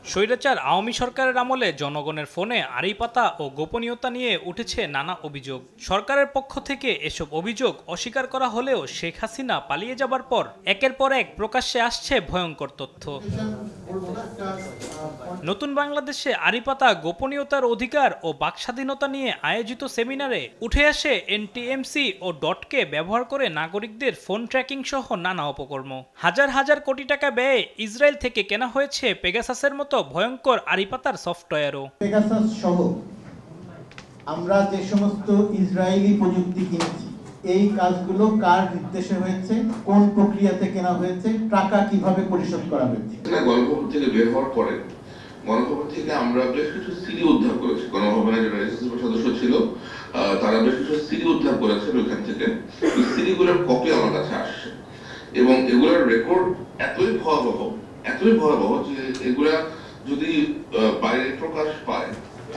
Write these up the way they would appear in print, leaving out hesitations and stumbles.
স্বৈরাচার আওয়ামী সরকারের আমলে জনগণের ফোনে আড়ি পাতা ও গোপনীয়তা নিয়ে উঠেছে নানা অভিযোগ। সরকারের পক্ষ থেকে এসব অভিযোগ অস্বীকার করা হলেও শেখ হাসিনা পালিয়ে যাবার পর একের পর এক প্রকাশ্যে আসছে ভয়ঙ্কর তথ্য। নতুন বাংলাদেশে আড়ি পাতা, গোপনীয়তার অধিকার ও বাকস্বাধীনতা নিয়ে আয়োজিত সেমিনারে উঠে আসে এনটিএমসি ও ডটকে ব্যবহার করে নাগরিকদের ফোন ট্র্যাকিং সহ নানা অপকর্ম। হাজার হাজার কোটি টাকা ব্যয়ে ইসরায়েল থেকে কেনা হয়েছে পেগাসাসের মতো ভয়ঙ্কর আড়ি পাতার সফটওয়্যারও। পেগাসাস সহ আমরা যে সমস্ত ইসরায়েলি প্রযুক্তি কিনেছি, এই কাজগুলো কার নির্দেশে হয়েছে, কোন প্রক্রিয়াতে কেনা হয়েছে, টাকা কিভাবে পরিশোধ করা হয়েছে। গণভবন থেকে বের হওয়ার পরে গণভবন থেকে আমরা বেশ কিছু সিডি উদ্ধার করেছি। গণভবনের যারা এসএসবি সদস্য ছিল তারা বেশ কিছু সিডি উদ্ধার করেছেন ওইখান থেকে। ওই সিডিগুলোর কপি আমার কাছে আসছে এবং এগুলোর রেকর্ড এতই ভয়াবহ যে এগুলা যদি বাইরে প্রকাশ পায়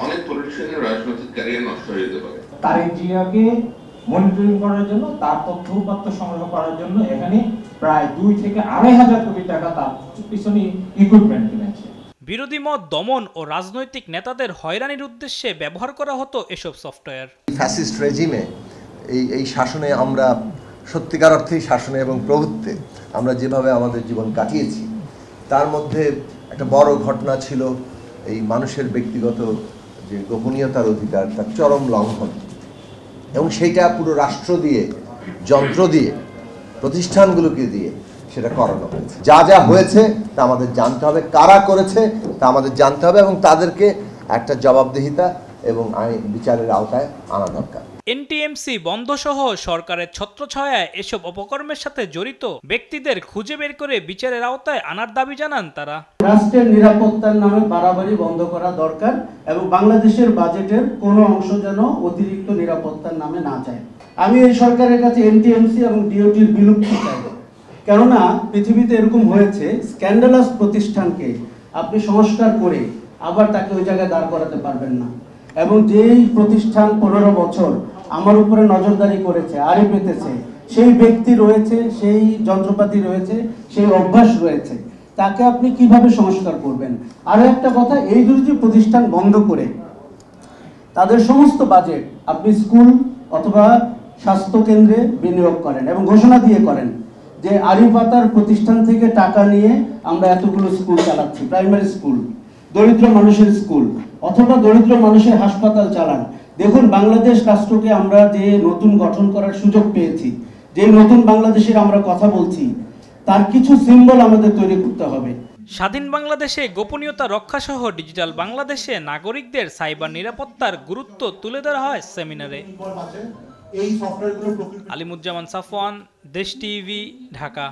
অনেক পলিটিশিয়ানের রাজনৈতিক ক্যারিয়ার নষ্ট হয়ে যেতে পারে। তারেক জিয়াকে মনিটরিং করার জন্য, তার তথ্য উপাত্ত সংগ্রহ করার জন্য এখানে প্রায় 2 থেকে 2.5 কোটি টাকা তার পিছনে ইকুইপমেন্ট কিনেছে। বিরোধী মত দমন ও রাজনৈতিক নেতাদের হয়রানির উদ্দেশ্যে ব্যবহার করা হতো এসব সফটওয়্যার। ফ্যাসিস্ট রেজিমে এই শাসনে আমরা সত্যিকার অর্থেই শাসনে এবং প্রভুত্বে আমরা যেভাবে আমাদের জীবন কাটিয়েছি, তার মধ্যে একটা বড় ঘটনা ছিল এই মানুষের ব্যক্তিগত যে গোপনীয়তার অধিকার, তার চরম লঙ্ঘন, এবং সেইটা পুরো রাষ্ট্র দিয়ে, যন্ত্র দিয়ে, প্রতিষ্ঠানগুলোকে দিয়ে সেটা করানো হয়েছে। যা যা হয়েছে তা আমাদের জানতে হবে, কারা করেছে তা আমাদের জানতে হবে এবং তাদেরকে একটা জবাবদিহিতা এবং বিচারের আওতায় আনা দরকার। এনটিএমসি বন্ধ সহ সরকারের ছত্রছায়ায় এসব অপকর্মের সাথে জড়িত ব্যক্তিদের খুঁজে বের করে বিচারের আওতায় আনার দাবি জানান তারা। রাষ্ট্রের নিরাপত্তার নামে বাড়াবাড়ি বন্ধ করা দরকার এবং বাংলাদেশের বাজেটের কোনো অংশ যেন অতিরিক্ত নিরাপত্তার নামে না যায়। আমি এই সরকারের কাছে এনটিএমসি এবং ডিওটির বিলুপ্তি চাইব। কেননা পৃথিবীতে এরকম হয়েছে, স্ক্যান্ডালাস প্রতিষ্ঠানকে আপনি সংস্কার করে আবার তাকে ওই জায়গায় দাঁড় করাতে পারবেন না। এবং যেই প্রতিষ্ঠান 15 বছর আমার উপরে নজরদারি করেছে, আড়ি পেতেছে, সেই ব্যক্তি রয়েছে, সেই যন্ত্রপাতি রয়েছে, সেই অভ্যাস রয়েছে, তাকে আপনি কিভাবে সংস্কার করবেন? আরো একটা কথা, এই দুটি প্রতিষ্ঠান বন্ধ করে তাদের সমস্ত বাজেট আপনি স্কুল অথবা স্বাস্থ্য কেন্দ্রে বিনিয়োগ করেন এবং ঘোষণা দিয়ে করেন যে আড়ি পাতার প্রতিষ্ঠান থেকে টাকা নিয়ে আমরা এতগুলো স্কুল চালাচ্ছি, প্রাইমারি স্কুল, দরিদ্র মানুষের স্কুল অথবা দরিদ্র মানুষের হাসপাতাল চালান। দেখুন, বাংলাদেশ রাষ্ট্রকে আমরা যে নতুন গঠন করার সুযোগ পেয়েছি, যে নতুন বাংলাদেশের আমরা কথা বলছি, তার কিছু সিম্বল আমাদের তৈরি করতে হবে। স্বাধীন বাংলাদেশে গোপনীয়তা রক্ষা সহ ডিজিটাল বাংলাদেশে নাগরিকদের সাইবার নিরাপত্তার গুরুত্ব তুলে ধরা হয় সেমিনারে। আলিমুজ্জামান সাফওয়ান, দেশ টিভি, ঢাকা।